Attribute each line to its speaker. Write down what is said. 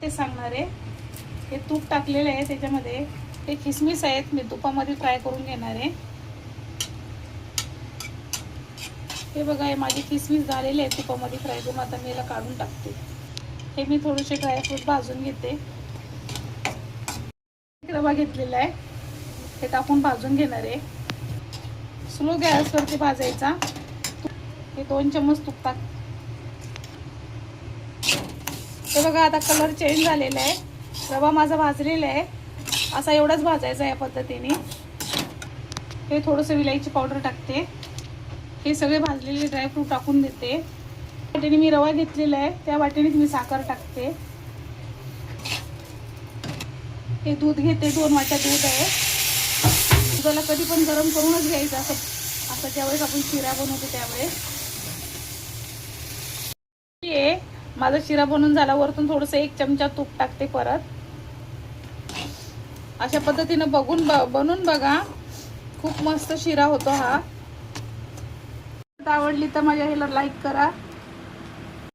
Speaker 1: ते सांगणार आहे. हे तूप टाकलेलं आहे त्याच्यामध्ये. हे किसमिस आहेत, मी तुपामध्ये फ्राय करून घेणार आहे. हे बघा, हे माझे किसमिस झालेले आहेत तुपामध्ये फ्राय करून. आता मी याला काढून टाकते. हे मी थोडेसे ड्रायफ्रूट भाजून घेते. रवा घेतलेला आहे, हे टाकून भाजून घेणार आहे. स्लो गॅसवरती भाजायचा. हे 2 चम्मच तूप टाक. हे बघा, आता कलर चेंज झालेला आहे. रवा माझा भाजलेला आहे. असा एवढाच भाजायचा या पद्धतीने. हे थोडंसं विलायची पावडर टाकते. हे सगळे भाजलेले ड्रायफ्रूट टाकून देते. वाटीने मी रवा घेतलेला आहे, त्या वाटीने मी साखर टाकते. हे दूध घेते, 2 वाट्या दूध आहे. दुधाला कधी पण गरम करूनच घ्यायचं, असं ज्यावेळेस आपण शिरा बनवतो त्यावेळेस. हे माझा शिरा बनवून झाला. वरतून थोडंसं 1 चमचा तूप टाकते परत. अशा पद्धतीने बनवून बघा, खूप मस्त शिरा होतो हा. आवडली तर माझ्या ह्याला लाईक करा.